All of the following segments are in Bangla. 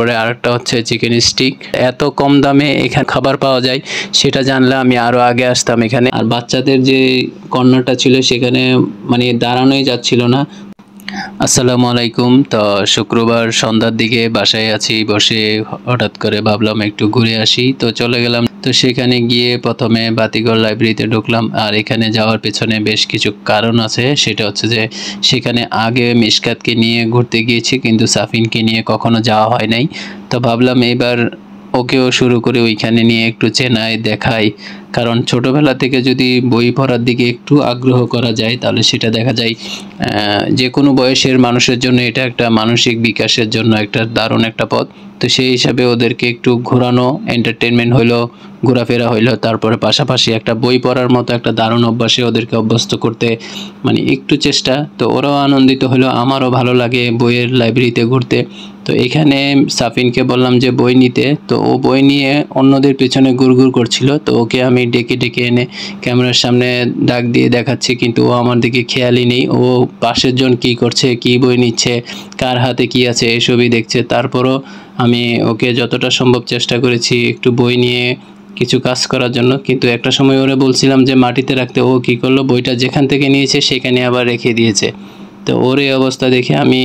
পরে আরেকটা হচ্ছে চিকেন স্টিক। এত কম দামে এখানে খাবার পাওয়া যায় সেটা জানলে আমি আরো আগে আসতাম এখানে। আর বাচ্চাদের যে কর্নারটা ছিল সেখানে মানে দাঁড়ানোই যাচ্ছিল না। আসসালামু আলাইকুম। তো শুক্রবার সন্ধ্যার দিকে বাসায় আছি বসে, হঠাৎ করে ভাবলাম একটু ঘুরে আসি, তো চলে গেলাম। তো সেখানে গিয়ে প্রথমে বাতিঘর লাইব্রেরিতে ঢুকলাম। আর এখানে যাওয়ার পেছনে বেশ কিছু কারণ আছে। সেটা হচ্ছে যে সেখানে আগে মিশকাতকে নিয়ে ঘুরতে গিয়েছি, কিন্তু সাফিনকে নিয়ে কখনো যাওয়া হয় নাই। তো ভাবলাম এবার ওকেও শুরু করে ওইখানে নিয়ে একটু চেনাই দেখাই। কারণ ছোটবেলা থেকে যদি বই পড়ার দিকে একটু আগ্রহ করা যায় তাহলে সেটা দেখা যায় যে কোনো বয়সের মানুষের জন্য এটা একটা মানসিক বিকাশের জন্য একটা দারুণ একটা পথ। তো সেই হিসাবে ওদেরকে একটু ঘোরানো, এন্টারটেনমেন্ট হইলো, ঘোরাফেরা হইলো, তারপরে পাশাপাশি একটা বই পড়ার মতো একটা দারুণ অভ্যাসে ওদেরকে অভ্যস্ত করতে মানে একটু চেষ্টা। তো ওরাও আনন্দিত হলো, আমারও ভালো লাগে বইয়ের লাইব্রেরিতে ঘুরতে। তো এখানে সাফিনকে বললাম যে বই নিতে, তো ও বই নিয়ে অন্যদের পেছনে ঘুরঘুর করছিল। তো ওকে আমি ডেকে ডেকে এনে ক্যামেরার সামনে ডাক দিয়ে দেখাচ্ছি, কিন্তু ও আমার দিকে খেয়ালই নেই। ও পাশের জন কি করছে, কি বই নিচ্ছে, কার হাতে কি আছে এসবই দেখছে। তারপরও আমি ওকে যতটা সম্ভব চেষ্টা করেছি একটু বই নিয়ে কিছু কাজ করার জন্য। কিন্তু একটা সময় ওরে বলছিলাম যে মাটিতে রাখতে, ও কী করলো, বইটা যেখান থেকে নিয়েছে সেখানে আবার রেখে দিয়েছে। তো ওর এই অবস্থা দেখে আমি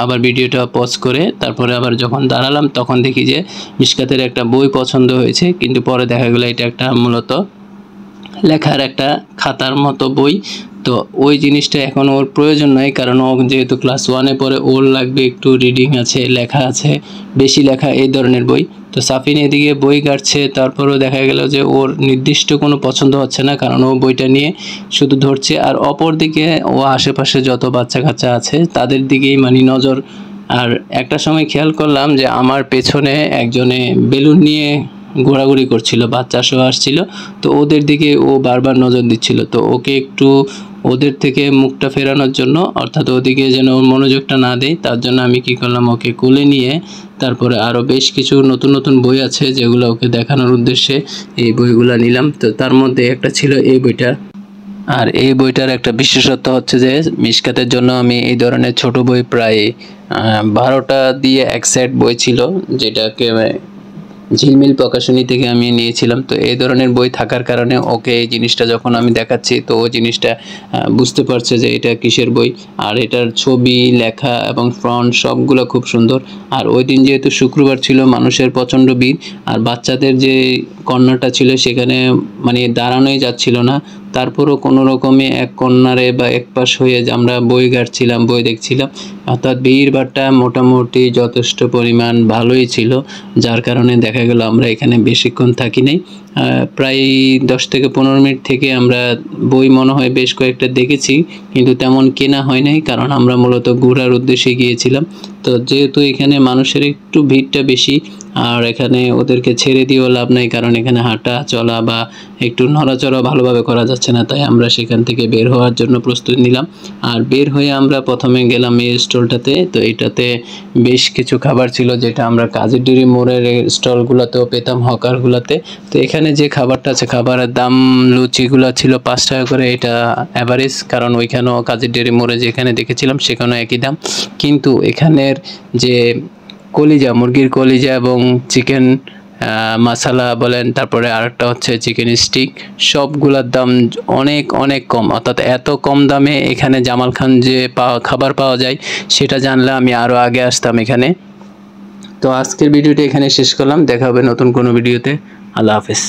আবার ভিডিওটা পজ করে তারপরে আবার যখন দাঁড়ালাম তখন দেখি যে মিশকাতের একটা বই পছন্দ হয়েছে, কিন্তু পরে দেখা গেলো এটা একটা মূলত লেখার একটা খাতার মতো বই। তো ওই জিনিসটা এখন ওর প্রয়োজন নাই, কারণ ও যেহেতু ক্লাস 1-এ পড়ে, ওর লাগবে একটু রিডিং আছে, লেখা আছে, বেশি লেখা এই ধরনের বই। তো সাফিন এদিকে বই কাটছে, তারপরেও দেখা গেল যে ওর নির্দিষ্ট কোনো পছন্দ হচ্ছে না, কারণ ও বইটা নিয়ে শুধু ধরছে। আর অপর দিকে ও আশেপাশে যত বাচ্চা কাচ্চা আছে তাদের দিকেই মানে নজর। আর একটা সময় খেয়াল করলাম যে আমার পেছনে একজনে বেলুন নিয়ে ঘোরাঘুরি করছিল, বাচ্চা সহ আসছিল। তো ওদের দিকে ও বারবার নজর দিচ্ছিল। তো ওকে একটু ওদের থেকে মুখটা ফেরানোর জন্য, অর্থাৎ ওদিকে যেন ওর মনোযোগটা না দেয়, তার জন্য আমি কি করলাম, ওকে কোলে নিয়ে তারপরে আরও বেশ কিছু নতুন নতুন বই আছে যেগুলো ওকে দেখানোর উদ্দেশ্যে এই বইগুলো নিলাম। তো তার মধ্যে একটা ছিল এই বইটা। আর এই বইটার একটা বিশেষত্ব হচ্ছে যে মিশকাতের জন্য আমি এই ধরনের ছোট বই প্রায় 12টা দিয়ে এক সেট বই ছিল, যেটাকে ঝিলমিল প্রকাশনী থেকে আমি নিয়েছিলাম। তো এই ধরনের বই থাকার কারণে ওকে এই জিনিসটা যখন আমি দেখাচ্ছি, তো ও জিনিসটা বুঝতে পারছে যে এটা কিসের বই। আর এটার ছবি, লেখা এবং ফন্ট সবগুলো খুব সুন্দর। আর ওই দিন যেহেতু শুক্রবার ছিল, মানুষের প্রচণ্ড ভিড়, আর বাচ্চাদের যে কর্নারটা ছিল সেখানে মানে দাঁড়ানোই যাচ্ছিল না। তারপরও কোনো রকমে এক কর্নারে বা এক পাশ হয়ে যে আমরা বই ঘাটছিলাম, বই দেখছিলাম। অর্থাৎ ভিড়ভাট্টা মোটামুটি যথেষ্ট পরিমাণ ভালোই ছিল, যার কারণে দেখা গেল আমরা এখানে বেশিক্ষণ থাকি নাই। প্রায় 10 থেকে 15 মিনিট থেকে আমরা বই মনে হয় বেশ কয়েকটা দেখেছি, কিন্তু তেমন কেনা হয় নাই, কারণ আমরা মূলত ঘোরার উদ্দেশ্যে গিয়েছিলাম। তো যেহেতু এখানে মানুষের একটু ভিড়টা বেশি, আর এখানে ওদেরকে ছেড়ে দিয়েও লাভ নাই, কারণ এখানে হাঁটা চলা বা একটু নড়াচড়া ভালোভাবে করা যাচ্ছে না। তাই আমরা সেখান থেকে বের হওয়ার জন্য প্রস্তুতি নিলাম। আর বের হয়ে আমরা প্রথমে গেলাম এই স্টলটাতে। তো এটাতে বেশ কিছু খাবার ছিল, যেটা আমরা কাজীরডেরি মোড়ের স্টলগুলোতেও পেতাম, হকারগুলোতে। তো এখানে যে খাবারটা আছে, খাবারের দাম লুচিগুলো ছিল 5 টাকা করে, এটা অ্যাভারেজ, কারণ ওইখানেও কাজীরডেরি মোড়ে যেখানে দেখেছিলাম সেখানেও একই দাম। কিন্তু এখানের যে কলিজা, মুরগির কলিজা এবং চিকেন মশলা বলেন, তারপরে আরেকটা হচ্ছে চিকেন স্টিক, সবগুলোর দাম অনেক অনেক কম। অর্থাৎ এত কম দামে এখানে জামাল খান যে খাবার পাওয়া যায় সেটা জানলে আমি আরও আগে আসতাম এখানে। তো আজকের ভিডিওটা এখানে শেষ করলাম, দেখা হবে নতুন কোনো ভিডিওতে। আল্লাহ হাফেজ।